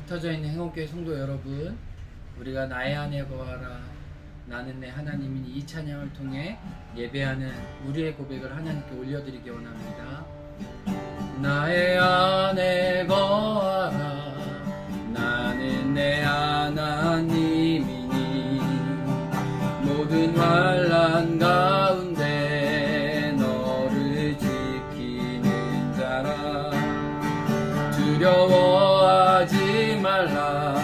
흩어져 있는 행운교회 성도 여러분, 우리가 나의 안에 거하라 나는 내 하나님인 이 찬양을 통해 예배하는 우리의 고백을 하나님께 올려드리기 원합니다. 나의 안에 거하라 나는 내 하나님이니 모든 환난 가운데 너를 지키는 자라 두려워하지 말라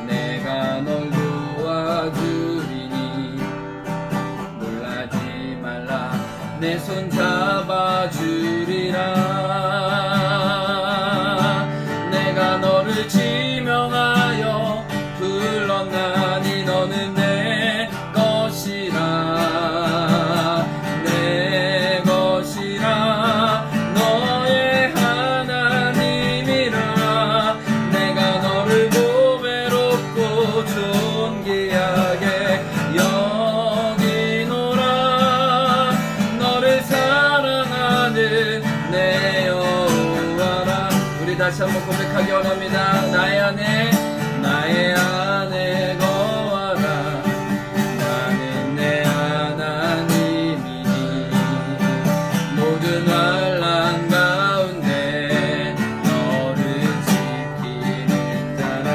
내가 널 도와주리니 놀라지 말라 내 손 잡아주리라 내가 너를 지명하여 불렀나니 너는 내 것이라 내 것이라 너의 하나님이라 내가 너를 보배롭고 존귀하게 여기노라 너를 사랑하는 내 여호와라. 우리 다시 한번 고백하기 원합니다. 나의 안에 거하라 나는 내 하나님이니 모든 환난 가운데 너를 지키는 자라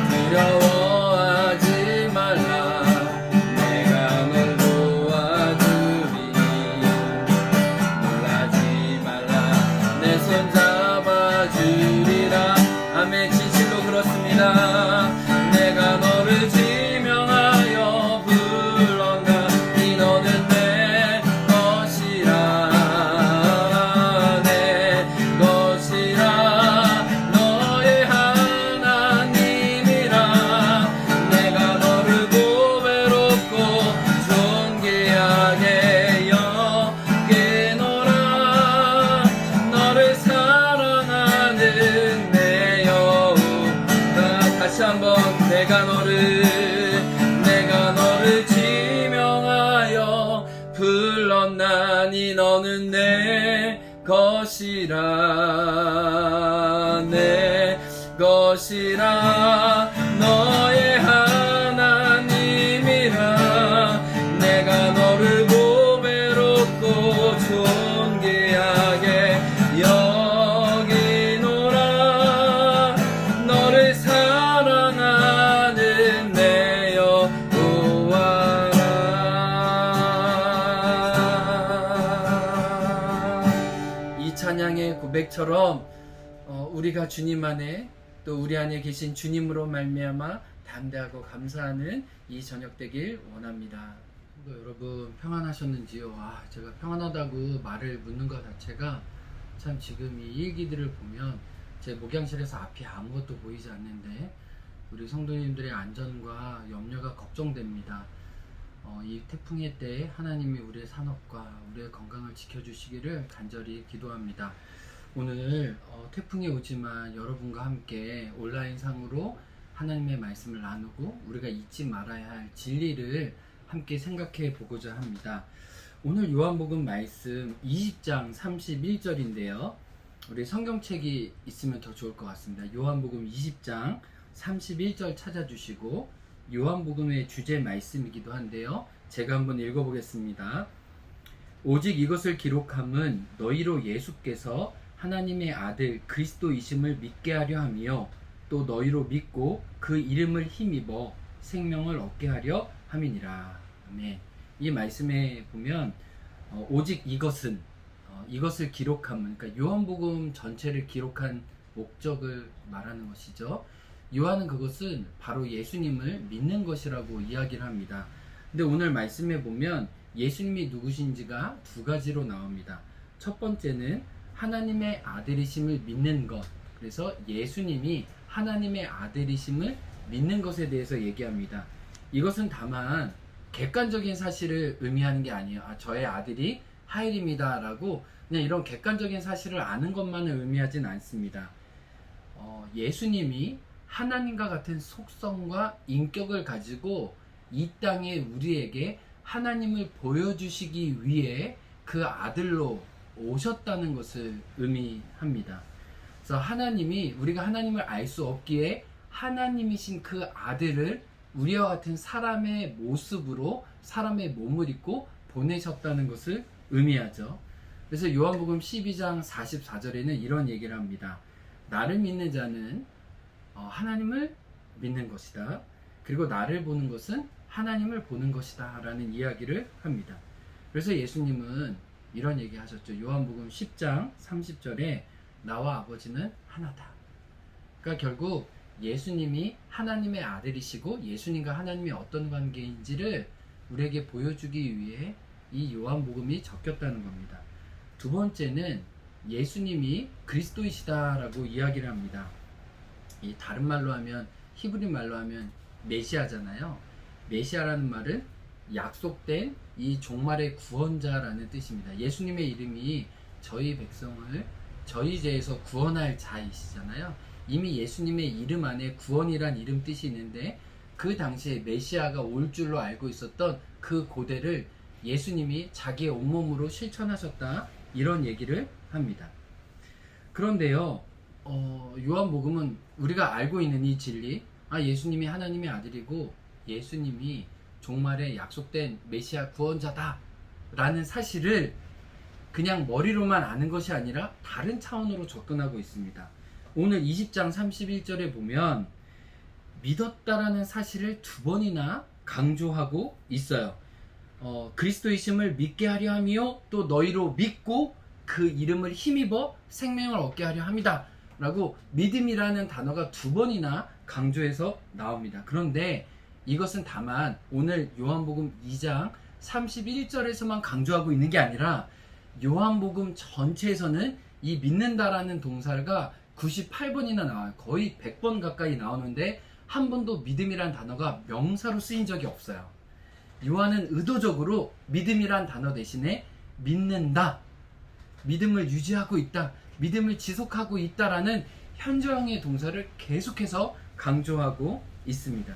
두려워하지 말라 내가 널 도와주리니 놀라지 말라 내 손 잡아주리라. 아멘. 진실로 그렇습니다. 내가 너를 지명하여 불렀나니 너는 내 것이라 내 것이라 너의 하나님이라 내가 너를 보배롭고 존귀하게 여기노라 너를 사랑하는 내 여호와. 다시 한번 내가 너를 지명하여 불렀나니 너는 내 것이라 내 것이라 너의 하나님이라 내가 너를 보배롭고 존귀하게 여기노라 너를 사랑하는 내 여호와라. 이 찬양의 고백처럼 우리가 주님 안에 또 우리 안에 계신 주님으로 말미암아 담대하고 감사하는 이 저녁 되길 원합니다. 여러분 평안하셨는지요? 제가 평안하다고 말을 묻는 것 자체가 참 지금 이 일기들을 보면 제 목양실에서 앞이 아무것도 보이지 않는데 우리 성도님들의 안전과 염려가 걱정됩니다. 이 태풍의 때에 하나님이 우리의 산업과 우리의 건강을 지켜주시기를 간절히 기도합니다. 오늘 태풍이 오지만 여러분과 함께 온라인상으로 하나님의 말씀을 나누고 우리가 잊지 말아야 할 진리를 함께 생각해 보고자 합니다. 오늘 요한복음 말씀 20장 31절인데요. 우리 성경책이 있으면 더 좋을 것 같습니다. 요한복음 20장 31절 찾아주시고 요한복음의 주제 말씀이기도 한데요. 제가 한번 읽어보겠습니다. 오직 이것을 기록함은 너희로 예수께서 하나님의 아들 그리스도이심을 믿게 하려 함이요 또 너희로 믿고 그 이름을 힘입어 생명을 얻게 하려 함이니라. 아멘. 이 말씀에 보면 오직 이것은 이것을 기록함은 그러니까 요한복음 전체를 기록한 목적을 말하는 것이죠. 요한은 그것은 바로 예수님을 믿는 것이라고 이야기를 합니다. 근데 오늘 말씀에 보면 예수님이 누구신지가 두 가지로 나옵니다. 첫 번째는 하나님의 아들이심을 믿는 것. 그래서 예수님이 하나님의 아들이심을 믿는 것에 대해서 얘기합니다. 이것은 다만 객관적인 사실을 의미하는 게 아니에요. 저의 아들이 하일입니다 라고 그냥 이런 객관적인 사실을 아는 것만을 의미하진 않습니다. 예수님이 하나님과 같은 속성과 인격을 가지고 이 땅에 우리에게 하나님을 보여주시기 위해 그 아들로 오셨다는 것을 의미합니다. 그래서 하나님이 우리가 하나님을 알 수 없기에 하나님이신 그 아들을 우리와 같은 사람의 모습으로 사람의 몸을 입고 보내셨다는 것을 의미하죠. 그래서 요한복음 12장 44절에는 이런 얘기를 합니다. 나를 믿는 자는 하나님을 믿는 것이다. 그리고 나를 보는 것은 하나님을 보는 것이다 라는 이야기를 합니다. 그래서 예수님은 이런 얘기 하셨죠. 요한복음 10장 30절에 나와 아버지는 하나다. 그러니까 결국 예수님이 하나님의 아들이시고 예수님과 하나님이 어떤 관계인지를 우리에게 보여주기 위해 이 요한복음이 적혔다는 겁니다. 두 번째는 예수님이 그리스도이시다라고 이야기를 합니다. 이 다른 말로 하면 히브리 말로 하면 메시아잖아요. 메시아라는 말은 약속된 이 종말의 구원자라는 뜻입니다. 예수님의 이름이 저희 백성을 저희 죄에서 구원할 자이시잖아요. 이미 예수님의 이름 안에 구원이란 이름 뜻이 있는데 그 당시에 메시아가 올 줄로 알고 있었던 그 고대를 예수님이 자기의 온몸으로 실천하셨다, 이런 얘기를 합니다. 그런데요, 요한복음은 우리가 알고 있는 이 진리, 예수님이 하나님의 아들이고 예수님이 종말에 약속된 메시아 구원자다 라는 사실을 그냥 머리로만 아는 것이 아니라 다른 차원으로 접근하고 있습니다. 오늘 20장 31절에 보면 믿었다라는 사실을 두 번이나 강조하고 있어요. 그리스도이심을 믿게 하려 하며 또 너희로 믿고 그 이름을 힘입어 생명을 얻게 하려 합니다 라고 믿음이라는 단어가 두 번이나 강조해서 나옵니다. 그런데 이것은 다만 오늘 요한복음 2장 31절에서만 강조하고 있는 게 아니라 요한복음 전체에서는 이 믿는다라는 동사가 98번이나 나와요. 거의 100번 가까이 나오는데 한 번도 믿음이란 단어가 명사로 쓰인 적이 없어요. 요한은 의도적으로 믿음이란 단어 대신에 믿는다, 믿음을 유지하고 있다, 믿음을 지속하고 있다라는 현재형의 동사를 계속해서 강조하고 있습니다.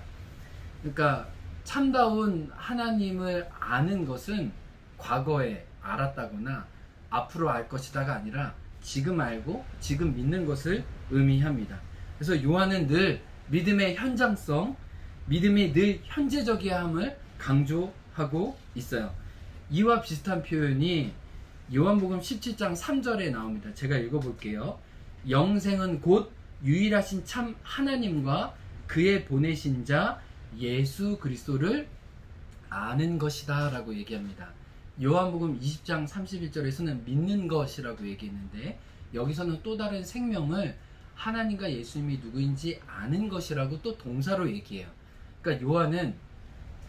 그러니까 참다운 하나님을 아는 것은 과거에 알았다거나 앞으로 알 것이다가 아니라 지금 알고 지금 믿는 것을 의미합니다. 그래서 요한은 늘 믿음의 현장성, 믿음이 늘 현재적이야 함을 강조하고 있어요. 이와 비슷한 표현이 요한복음 17장 3절에 나옵니다. 제가 읽어볼게요. 영생은 곧 유일하신 참 하나님과 그의 보내신 자 예수 그리스도를 아는 것이다 라고 얘기합니다. 요한복음 20장 31절에서는 믿는 것이라고 얘기했는데 여기서는 또 다른 생명을 하나님과 예수님이 누구인지 아는 것이라고 또 동사로 얘기해요. 그러니까 요한은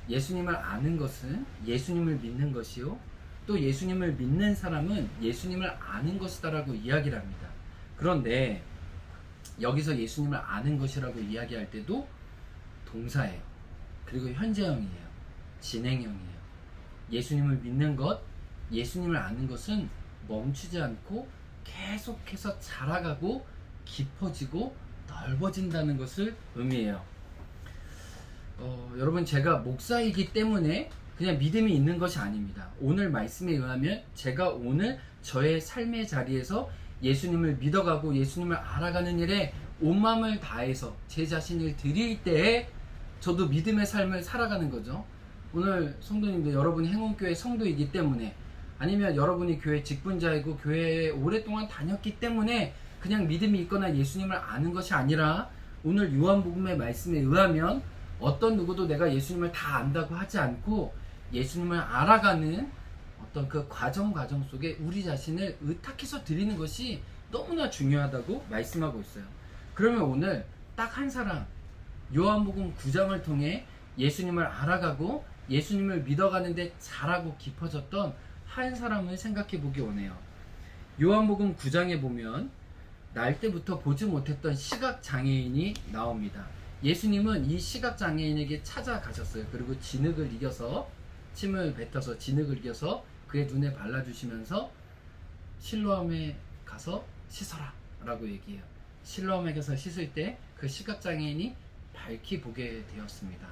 예수님을 아는 것은 예수님을 믿는 것이요, 또 예수님을 믿는 사람은 예수님을 아는 것이다 라고 이야기를 합니다. 그런데 여기서 예수님을 아는 것이라고 이야기할 때도 동사예요. 그리고 현재형이에요. 진행형이에요. 예수님을 믿는 것, 예수님을 아는 것은 멈추지 않고 계속해서 자라가고 깊어지고 넓어진다는 것을 의미해요. 여러분, 제가 목사이기 때문에 그냥 믿음이 있는 것이 아닙니다. 오늘 말씀에 의하면 제가 오늘 저의 삶의 자리에서 예수님을 믿어가고 예수님을 알아가는 일에 온 마음을 다해서 제 자신을 드릴 때에 저도 믿음의 삶을 살아가는 거죠. 오늘 성도님들, 여러분이 행운교회 성도이기 때문에, 아니면 여러분이 교회 직분자이고 교회에 오랫동안 다녔기 때문에 그냥 믿음이 있거나 예수님을 아는 것이 아니라 오늘 요한복음의 말씀에 의하면 어떤 누구도 내가 예수님을 다 안다고 하지 않고 예수님을 알아가는 어떤 그 과정 속에 우리 자신을 의탁해서 드리는 것이 너무나 중요하다고 말씀하고 있어요. 그러면 오늘 딱 한 사람, 요한복음 9장을 통해 예수님을 알아가고 예수님을 믿어가는데 잘하고 깊어졌던 한 사람을 생각해 보기 원해요. 요한복음 9장에 보면 날 때부터 보지 못했던 시각장애인이 나옵니다. 예수님은 이 시각장애인에게 찾아가셨어요. 그리고 진흙을 이겨서, 침을 뱉어서 진흙을 이겨서 그의 눈에 발라주시면서 실로암에 가서 씻어라 라고 얘기해요. 실로암에 가서 씻을 때 그 시각장애인이 밝히 보게 되었습니다.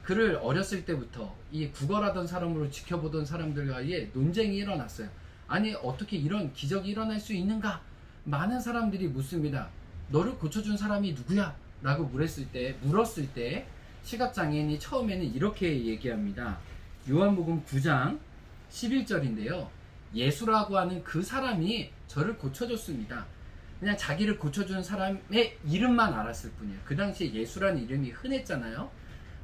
그를 어렸을 때부터 이 구걸하던 사람으로 지켜보던 사람들과의 논쟁이 일어났어요. 아니, 어떻게 이런 기적이 일어날 수 있는가 많은 사람들이 묻습니다. 너를 고쳐준 사람이 누구야? 라고 물었을 때 시각장애인이 처음에는 이렇게 얘기합니다. 요한복음 9장 11절인데요. 예수라고 하는 그 사람이 저를 고쳐줬습니다. 그냥 자기를 고쳐준 사람의 이름만 알았을 뿐이에요. 그 당시에 예수라는 이름이 흔했잖아요.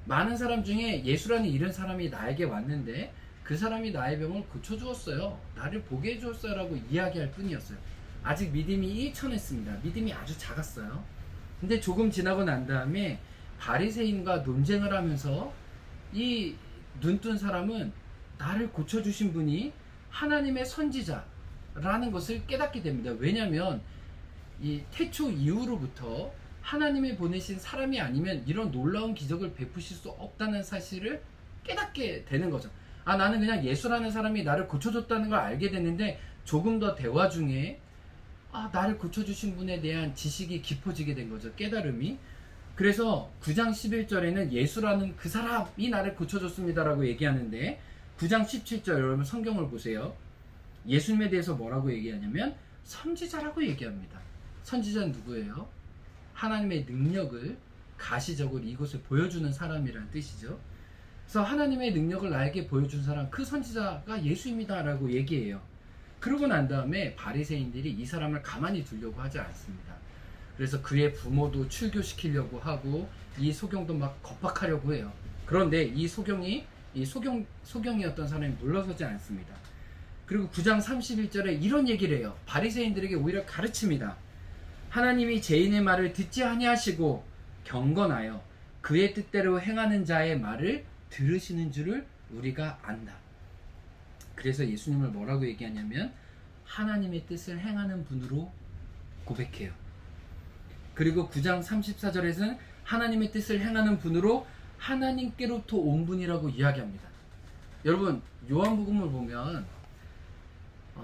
많은 사람 중에 예수라는 이런 사람이 나에게 왔는데 그 사람이 나의 병을 고쳐주었어요. 나를 보게 해주었어요. 라고 이야기할 뿐이었어요. 아직 믿음이 일천했습니다. 믿음이 아주 작았어요. 근데 조금 지나고 난 다음에 바리새인과 논쟁을 하면서 이 눈뜬 사람은 나를 고쳐주신 분이 하나님의 선지자라는 것을 깨닫게 됩니다. 왜냐하면 이 태초 이후로부터 하나님이 보내신 사람이 아니면 이런 놀라운 기적을 베푸실 수 없다는 사실을 깨닫게 되는 거죠. 아, 나는 그냥 예수라는 사람이 나를 고쳐줬다는 걸 알게 됐는데 조금 더 대화 중에 나를 고쳐주신 분에 대한 지식이 깊어지게 된 거죠. 깨달음이. 그래서 9장 11절에는 예수라는 그 사람이 나를 고쳐줬습니다라고 얘기하는데 9장 17절 여러분 성경을 보세요. 예수님에 대해서 뭐라고 얘기하냐면 선지자라고 얘기합니다. 선지자는 누구예요? 하나님의 능력을 가시적으로 이곳을 보여주는 사람이라는 뜻이죠. 그래서 하나님의 능력을 나에게 보여준 사람, 그 선지자가 예수입니다 라고 얘기해요. 그러고 난 다음에 바리새인들이 이 사람을 가만히 두려고 하지 않습니다. 그래서 그의 부모도 출교시키려고 하고 이 소경도 막 겁박하려고 해요. 그런데 이 소경이었던 사람이 물러서지 않습니다. 그리고 9장 31절에 이런 얘기를 해요. 바리새인들에게 오히려 가르칩니다. 하나님이 죄인의 말을 듣지 아니하시고 경건하여 그의 뜻대로 행하는 자의 말을 들으시는 줄을 우리가 안다. 그래서 예수님을 뭐라고 얘기하냐면 하나님의 뜻을 행하는 분으로 고백해요. 그리고 9장 34절에서는 하나님의 뜻을 행하는 분으로 하나님께로부터 온 분이라고 이야기합니다. 여러분 요한복음을 보면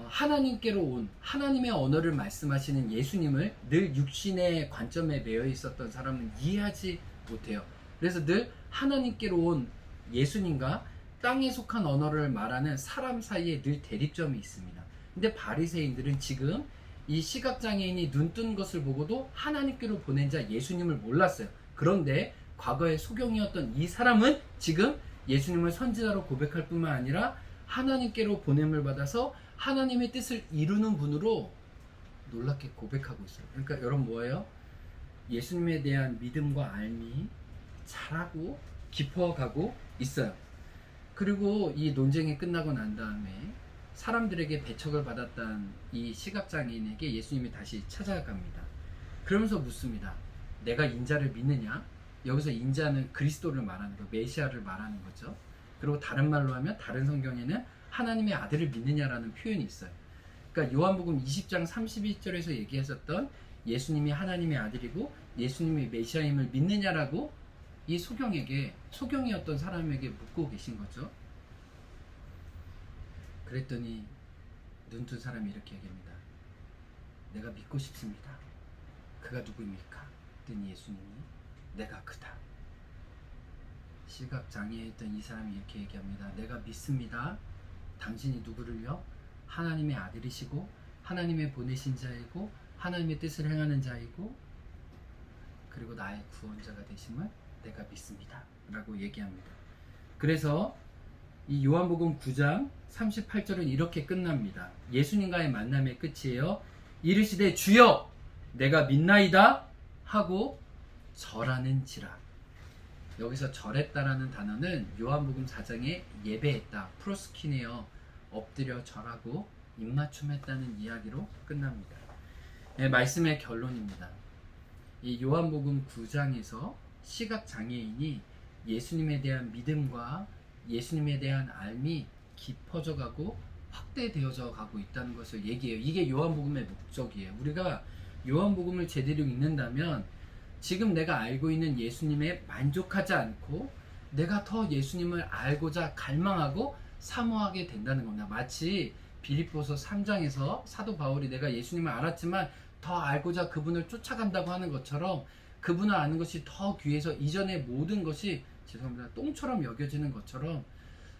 하나님께로 온 하나님의 언어를 말씀하시는 예수님을 늘 육신의 관점에 매여 있었던 사람은 이해하지 못해요. 그래서 늘 하나님께로 온 예수님과 땅에 속한 언어를 말하는 사람 사이에 늘 대립점이 있습니다. 근데 바리새인들은 지금 이 시각장애인이 눈뜬 것을 보고도 하나님께로 보낸 자 예수님을 몰랐어요. 그런데 과거의 소경이었던 이 사람은 지금 예수님을 선지자로 고백할 뿐만 아니라 하나님께로 보냄을 받아서 하나님의 뜻을 이루는 분으로 놀랍게 고백하고 있어요. 그러니까 여러분 뭐예요? 예수님에 대한 믿음과 알미 잘하고 깊어가고 있어요. 그리고 이 논쟁이 끝나고 난 다음에 사람들에게 배척을 받았던 이 시각장애인에게 예수님이 다시 찾아갑니다. 그러면서 묻습니다. 내가 인자를 믿느냐? 여기서 인자는 그리스도를 말하는 거, 메시아를 말하는 거죠. 그리고 다른 말로 하면 다른 성경에는 하나님의 아들을 믿느냐라는 표현이 있어요. 그러니까 요한복음 20장 31절에서 얘기했었던 예수님이 하나님의 아들이고 예수님이 메시아임을 믿느냐라고 이 소경이었던 사람에게 묻고 계신 거죠. 그랬더니 눈뜬 사람이 이렇게 얘기합니다. 내가 믿고 싶습니다. 그가 누구입니까? 그랬더니 예수님이 내가 그다. 시각장애했던 이 사람이 이렇게 얘기합니다. 내가 믿습니다. 당신이 누구를요? 하나님의 아들이시고 하나님의 보내신 자이고 하나님의 뜻을 행하는 자이고 그리고 나의 구원자가 되심을 내가 믿습니다 라고 얘기합니다. 그래서 이 요한복음 9장 38절은 이렇게 끝납니다. 예수님과의 만남의 끝이에요. 이르시되 주여 내가 믿나이다 하고 절하는지라. 여기서 절했다라는 단어는 요한복음 4장에 예배했다, 프로스키네어, 엎드려 절하고 입맞춤했다는 이야기로 끝납니다. 네, 말씀의 결론입니다. 이 요한복음 9장에서 시각장애인이 예수님에 대한 믿음과 예수님에 대한 알미 깊어져 가고 확대되어져 가고 있다는 것을 얘기해요. 이게 요한복음의 목적이에요. 우리가 요한복음을 제대로 읽는다면 지금 내가 알고 있는 예수님에 만족하지 않고 내가 더 예수님을 알고자 갈망하고 사모하게 된다는 겁니다. 마치 빌립보서 3장에서 사도 바울이 내가 예수님을 알았지만 더 알고자 그분을 쫓아간다고 하는 것처럼 그분을 아는 것이 더 귀해서 이전의 모든 것이 죄송합니다. 똥처럼 여겨지는 것처럼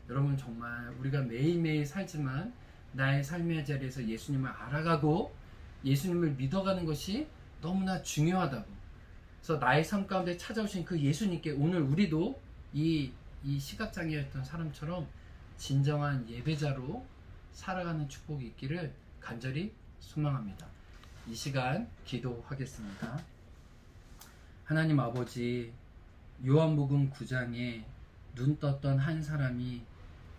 여러분 정말 우리가 매일매일 살지만 나의 삶의 자리에서 예수님을 알아가고 예수님을 믿어가는 것이 너무나 중요하다고. 그래서 나의 삶 가운데 찾아오신 그 예수님께 오늘 우리도 이 시각장애였던 사람처럼 진정한 예배자로 살아가는 축복이 있기를 간절히 소망합니다. 이 시간 기도하겠습니다. 하나님 아버지, 요한복음 9장에 눈 떴던 한 사람이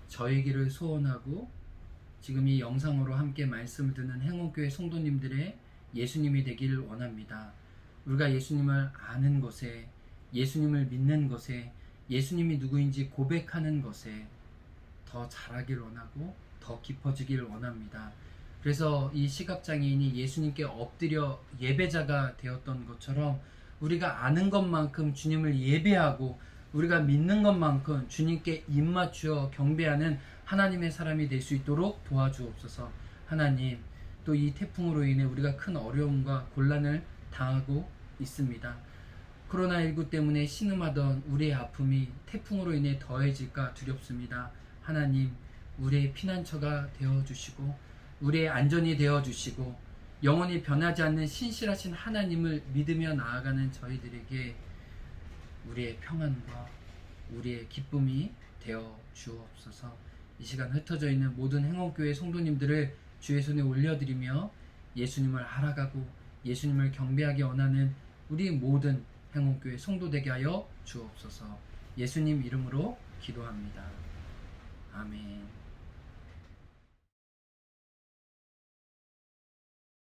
저에게를 소원하고 지금 이 영상으로 함께 말씀을 듣는 행운교회 성도님들의 예수님이 되기를 원합니다. 우리가 예수님을 아는 것에, 예수님을 믿는 것에, 예수님이 누구인지 고백하는 것에 더 잘하길 원하고 더 깊어지길 원합니다. 그래서 이 시각장애인이 예수님께 엎드려 예배자가 되었던 것처럼 우리가 아는 것만큼 주님을 예배하고 우리가 믿는 것만큼 주님께 입맞추어 경배하는 하나님의 사람이 될 수 있도록 도와주옵소서. 하나님, 또 이 태풍으로 인해 우리가 큰 어려움과 곤란을 당하고 있습니다. 코로나19 때문에 신음하던 우리의 아픔이 태풍으로 인해 더해질까 두렵습니다. 하나님, 우리의 피난처가 되어주시고 우리의 안전이 되어주시고 영원히 변하지 않는 신실하신 하나님을 믿으며 나아가는 저희들에게 우리의 평안과 우리의 기쁨이 되어 주옵소서. 이 시간 흩어져 있는 모든 행원교회 성도님들을 주의 손에 올려드리며 예수님을 알아가고 예수님을 경배하기 원하는 우리 모든 행원교회 성도 되게 하여 주옵소서. 예수님 이름으로 기도합니다. 아멘.